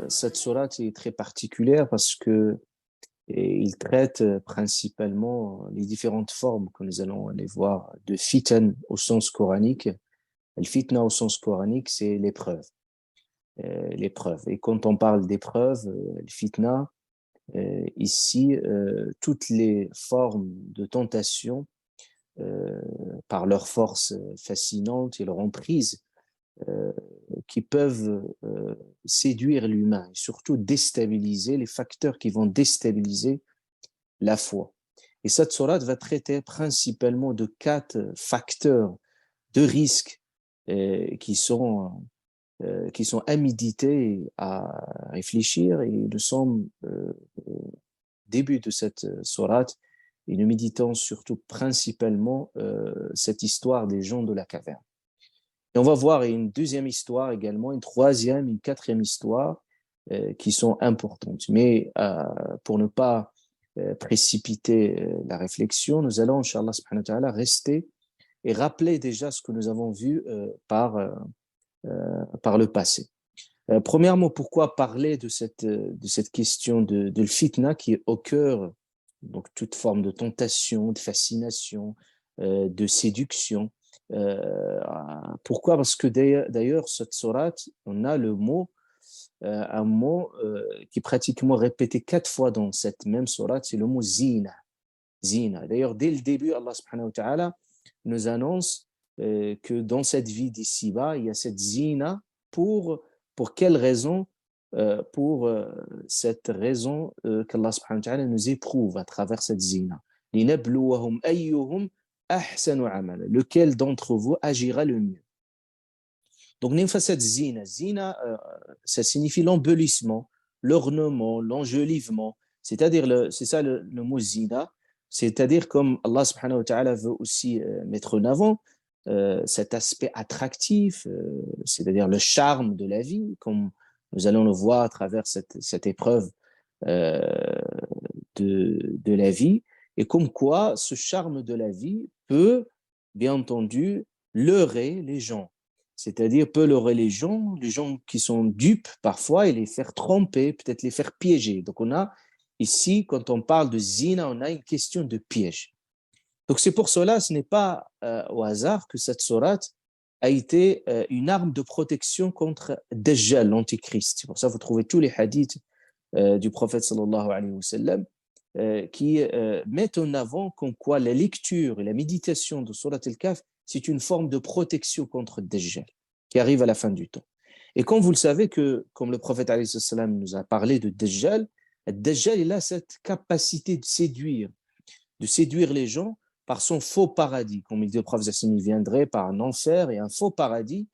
Cette sourate est très particulière parce que il traite principalement les différentes formes que nous allons aller voir de fitan au sens coranique. Le fitna au sens coranique, c'est l'épreuve. L'épreuve. Et quand on parle d'épreuve, le fitna, ici, toutes les formes de tentation, par leur force fascinante et leur emprise, qui peuvent séduire l'humain et surtout déstabiliser les facteurs qui vont déstabiliser la foi. Et cette sourate va traiter principalement de 4 facteurs de risque qui sont à méditer, à réfléchir, et nous sommes au début de cette sourate et nous méditons surtout principalement cette histoire des gens de la caverne. Et on va voir une deuxième histoire également, une troisième, une quatrième histoire qui sont importantes. Mais pour ne pas précipiter la réflexion, nous allons, Inch'Allah subhanahu wa ta'ala, rester et rappeler déjà ce que nous avons vu par le passé. Premièrement, pourquoi parler de cette question de le fitna qui est au cœur, donc toute forme de tentation, de fascination, de séduction. Pourquoi? Parce que d'ailleurs, cette sourate, on a un mot qui est pratiquement répété 4 fois dans cette même sourate, c'est le mot zina. Zina. D'ailleurs, dès le début, Allah subhanahu wa ta'ala nous annonce que dans cette vie d'ici-bas, il y a cette zina pour quelle raison? Pour cette raison qu'Allah subhanahu wa ta'ala nous éprouve à travers cette zina. لِنَبْلُوَهُمْ أَيُّهُمْ أَحْسَنُ عَمَلًا. Lequel d'entre vous agira le mieux? Donc, nimfa cette zina. Zina, ça signifie l'embellissement, l'ornement, l'enjolivement. C'est-à-dire, c'est ça le mot zina. C'est-à-dire, comme Allah subhanahu wa ta'ala veut aussi mettre en avant cet aspect attractif, c'est-à-dire le charme de la vie, comme nous allons le voir à travers cette épreuve de la vie, et comme quoi ce charme de la vie peut, bien entendu, leurrer les gens. C'est-à-dire peut leurrer les gens qui sont dupes parfois, et les faire tromper, peut-être les faire piéger. Donc on a ici, quand on parle de zina, on a une question de piège. Donc c'est pour cela, ce n'est pas au hasard que cette sourate a été une arme de protection contre Dajjal, l'antichrist. C'est pour ça que vous trouvez tous les hadiths du prophète sallallahu alayhi wa sallam qui mettent en avant comme quoi la lecture et la méditation de Surat al-Kahf, c'est une forme de protection contre Dajjal qui arrive à la fin du temps. Et comme vous le savez, comme le prophète alayhi wa sallam nous a parlé de Dajjal, Dajjal, il a cette capacité de séduire les gens par son faux paradis. Comme il dit le prophète, il viendrait par un enfer et un faux paradis.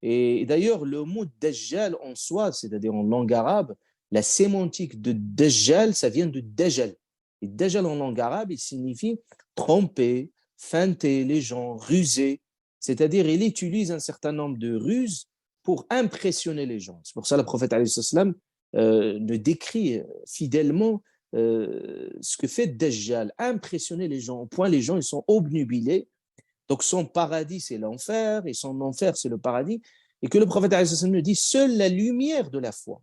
Et d'ailleurs, le mot Dajjal en soi, c'est-à-dire en langue arabe, la sémantique de Dajjal, ça vient de Dajjal. Et Dajjal en langue arabe, il signifie tromper, feinter les gens, ruser. C'est-à-dire, il utilise un certain nombre de ruses pour impressionner les gens. C'est pour ça que le prophète le décrit fidèlement ce que fait Dajjal, impressionner les gens, au point les gens ils sont obnubilés. Donc son paradis c'est l'enfer et son enfer c'est le paradis, et que le prophète nous dit seule la lumière de la foi,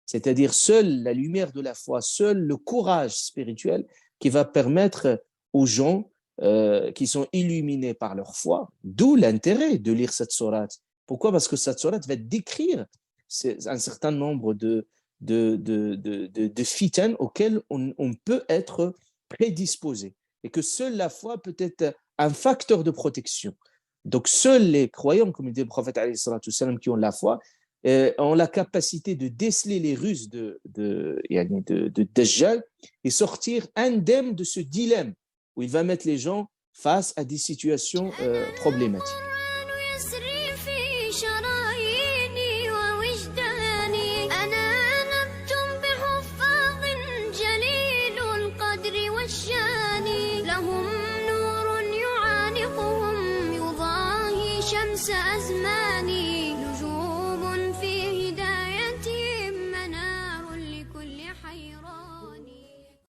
c'est-à-dire seule la lumière de la foi, seul le courage spirituel qui va permettre aux gens qui sont illuminés par leur foi, d'où l'intérêt de lire cette sourate. Pourquoi? Parce que cette sourate va décrire un certain nombre de fitan auxquels on peut être prédisposé, et que seule la foi peut être un facteur de protection. Donc seuls les croyants, comme dit le prophète qui ont la foi, ont la capacité de déceler les ruses de Dajjal et sortir indemne de ce dilemme où il va mettre les gens face à des situations problématiques.